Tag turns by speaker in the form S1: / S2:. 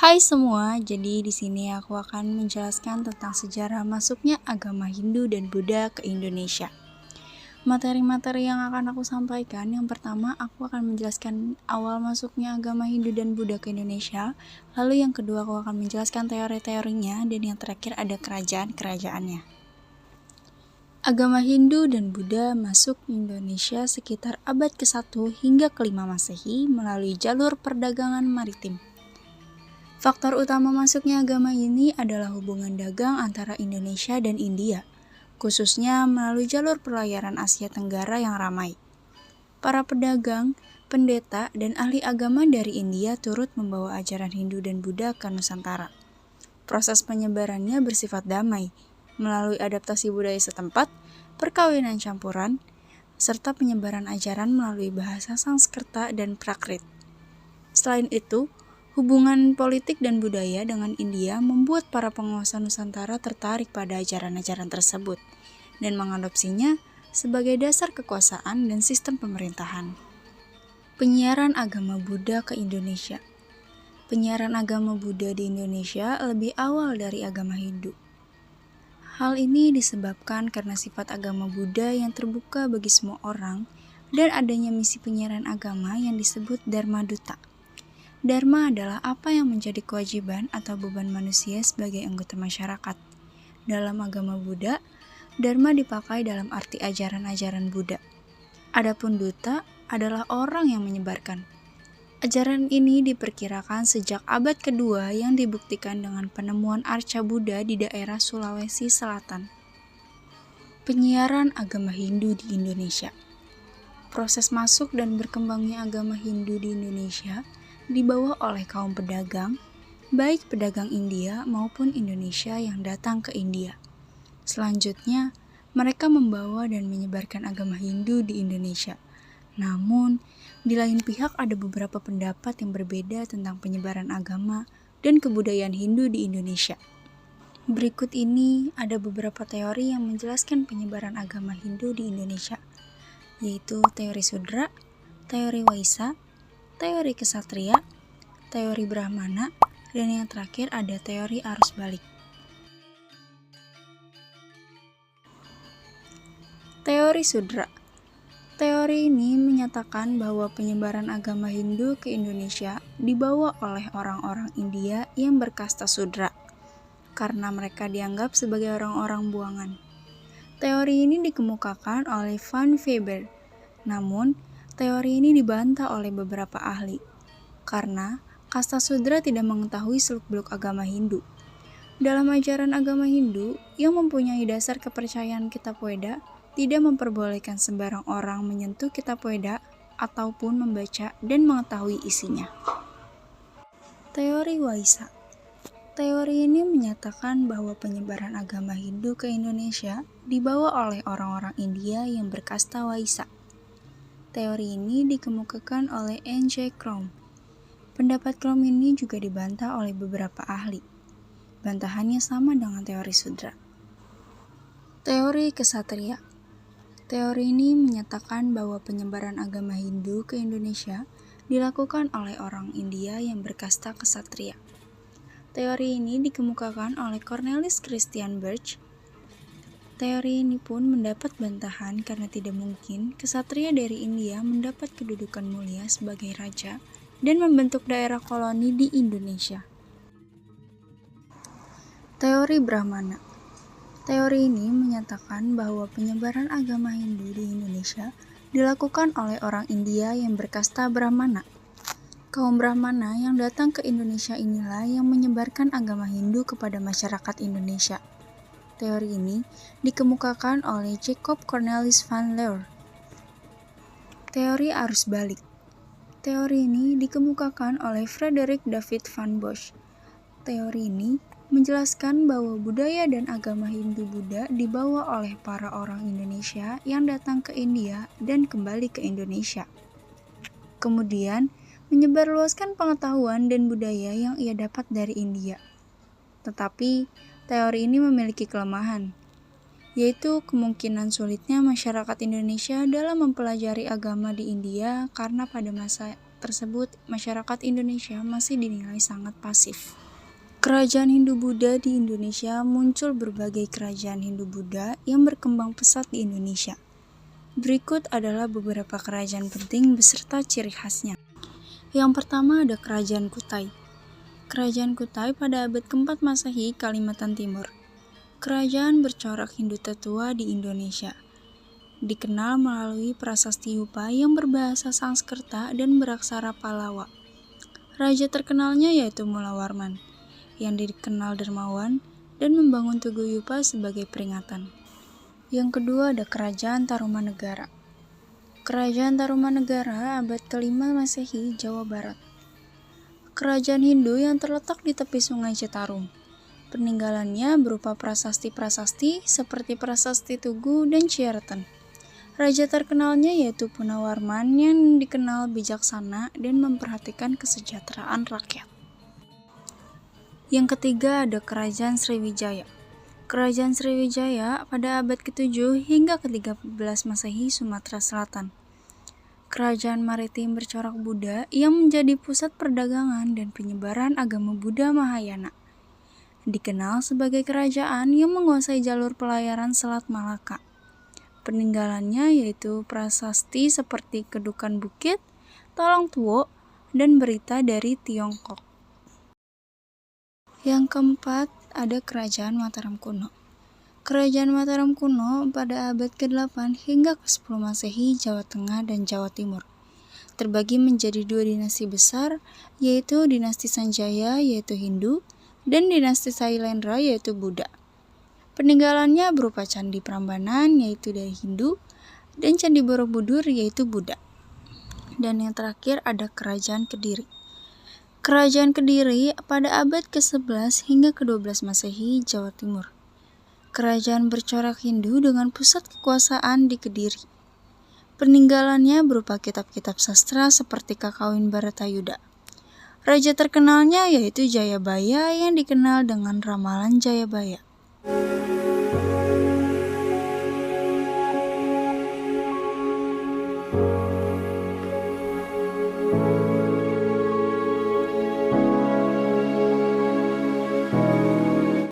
S1: Hai semua, jadi di sini aku akan menjelaskan tentang sejarah masuknya agama Hindu dan Buddha ke Indonesia. Materi-materi yang akan aku sampaikan, yang pertama aku akan menjelaskan awal masuknya agama Hindu dan Buddha ke Indonesia, lalu yang kedua aku akan menjelaskan teori-teorinya, dan yang terakhir ada kerajaan-kerajaannya. Agama Hindu dan Buddha masuk Indonesia sekitar abad ke-1 hingga ke-5 Masehi melalui jalur perdagangan maritim. Faktor utama masuknya agama ini adalah hubungan dagang antara Indonesia dan India, khususnya melalui jalur pelayaran Asia Tenggara yang ramai. Para pedagang, pendeta, dan ahli agama dari India turut membawa ajaran Hindu dan Buddha ke Nusantara. Proses penyebarannya bersifat damai, melalui adaptasi budaya setempat, perkawinan campuran, serta penyebaran ajaran melalui bahasa Sanskerta dan Prakrit. Selain itu, hubungan politik dan budaya dengan India membuat para penguasa Nusantara tertarik pada ajaran-ajaran tersebut dan mengadopsinya sebagai dasar kekuasaan dan sistem pemerintahan. Penyiaran agama Buddha ke Indonesia. Penyiaran agama Buddha di Indonesia lebih awal dari agama Hindu. Hal ini disebabkan karena sifat agama Buddha yang terbuka bagi semua orang dan adanya misi penyiaran agama yang disebut Dharma Duta. Dharma adalah apa yang menjadi kewajiban atau beban manusia sebagai anggota masyarakat. Dalam agama Buddha, Dharma dipakai dalam arti ajaran-ajaran Buddha. Adapun duta adalah orang yang menyebarkan. Ajaran ini diperkirakan sejak abad kedua yang dibuktikan dengan penemuan arca Buddha di daerah Sulawesi Selatan. Penyiaran agama Hindu di Indonesia. Proses masuk dan berkembangnya agama Hindu di Indonesia dibawa oleh kaum pedagang, baik pedagang India maupun Indonesia yang datang ke India. Selanjutnya, mereka membawa dan menyebarkan agama Hindu di Indonesia. Namun, di lain pihak ada beberapa pendapat yang berbeda tentang penyebaran agama dan kebudayaan Hindu di Indonesia. Berikut ini ada beberapa teori yang menjelaskan penyebaran agama Hindu di Indonesia, yaitu teori Sudra, teori Waisa, teori Kesatria, teori Brahmana, dan yang terakhir ada teori arus balik. Teori Sudra. Teori ini menyatakan bahwa penyebaran agama Hindu ke Indonesia dibawa oleh orang-orang India yang berkasta Sudra, karena mereka dianggap sebagai orang-orang buangan. Teori ini dikemukakan oleh Van Weber, namun teori ini dibantah oleh beberapa ahli, karena kasta Sudra tidak mengetahui seluk-beluk agama Hindu. Dalam ajaran agama Hindu yang mempunyai dasar kepercayaan kitab Weda, tidak memperbolehkan sembarang orang menyentuh kitab Weda ataupun membaca dan mengetahui isinya. Teori Waisa. Teori ini menyatakan bahwa penyebaran agama Hindu ke Indonesia dibawa oleh orang-orang India yang berkasta Waisa. Teori ini dikemukakan oleh N.J. Crom. Pendapat Crom ini juga dibantah oleh beberapa ahli. Bantahannya sama dengan teori Sudra. Teori Kesatria. Teori ini menyatakan bahwa penyebaran agama Hindu ke Indonesia dilakukan oleh orang India yang berkasta Kesatria. Teori ini dikemukakan oleh Cornelis Christian Birch. Teori ini pun mendapat bantahan karena tidak mungkin kesatria dari India mendapat kedudukan mulia sebagai raja dan membentuk daerah koloni di Indonesia. Teori Brahmana. Teori ini menyatakan bahwa penyebaran agama Hindu di Indonesia dilakukan oleh orang India yang berkasta Brahmana. Kaum Brahmana yang datang ke Indonesia inilah yang menyebarkan agama Hindu kepada masyarakat Indonesia. Teori ini dikemukakan oleh Jacob Cornelis van Leur. Teori arus balik. Teori ini dikemukakan oleh Frederick David van Bosch. Teori ini menjelaskan bahwa budaya dan agama Hindu-Buddha dibawa oleh para orang Indonesia yang datang ke India dan kembali ke Indonesia. Kemudian, menyebarluaskan pengetahuan dan budaya yang ia dapat dari India. Tetapi, teori ini memiliki kelemahan, yaitu kemungkinan sulitnya masyarakat Indonesia dalam mempelajari agama di India karena pada masa tersebut, masyarakat Indonesia masih dinilai sangat pasif. Kerajaan Hindu-Buddha di Indonesia muncul berbagai kerajaan Hindu-Buddha yang berkembang pesat di Indonesia. Berikut adalah beberapa kerajaan penting beserta ciri khasnya. Yang pertama ada Kerajaan Kutai. Kerajaan Kutai pada abad ke-4 Masehi, Kalimantan Timur. Kerajaan bercorak Hindu tertua di Indonesia. Dikenal melalui prasasti Hupa yang berbahasa Sanskerta dan beraksara Pallawa. Raja terkenalnya yaitu Mulawarman, yang dikenal dermawan dan membangun Tugu Yupa sebagai peringatan. Yang kedua ada Kerajaan Tarumanegara. Kerajaan Tarumanegara abad ke-5 Masehi, Jawa Barat. Kerajaan Hindu yang terletak di tepi Sungai Citarum. Peninggalannya berupa prasasti-prasasti seperti Prasasti Tugu dan Ciaratan. Raja terkenalnya yaitu Punawarman yang dikenal bijaksana dan memperhatikan kesejahteraan rakyat. Yang ketiga ada Kerajaan Sriwijaya. Kerajaan Sriwijaya pada abad ke-7 hingga ke-13 Masehi, Sumatera Selatan. Kerajaan maritim bercorak Buddha yang menjadi pusat perdagangan dan penyebaran agama Buddha Mahayana. Dikenal sebagai kerajaan yang menguasai jalur pelayaran Selat Malaka. Peninggalannya yaitu prasasti seperti Kedukan Bukit, Tolong Tuo, dan Berita dari Tiongkok. Yang keempat ada Kerajaan Mataram Kuno. Kerajaan Mataram Kuno pada abad ke-8 hingga ke-10 Masehi, Jawa Tengah dan Jawa Timur. Terbagi menjadi dua dinasti besar, yaitu dinasti Sanjaya yaitu Hindu, dan dinasti Sailendra yaitu Buddha. Peninggalannya berupa Candi Prambanan yaitu dari Hindu dan Candi Borobudur yaitu Buddha. Dan yang terakhir ada Kerajaan Kediri. Kerajaan Kediri pada abad ke-11 hingga ke-12 Masehi, Jawa Timur. Kerajaan bercorak Hindu dengan pusat kekuasaan di Kediri. Peninggalannya berupa kitab-kitab sastra seperti Kakawin Bharatayuda. Raja terkenalnya yaitu Jayabaya yang dikenal dengan Ramalan Jayabaya.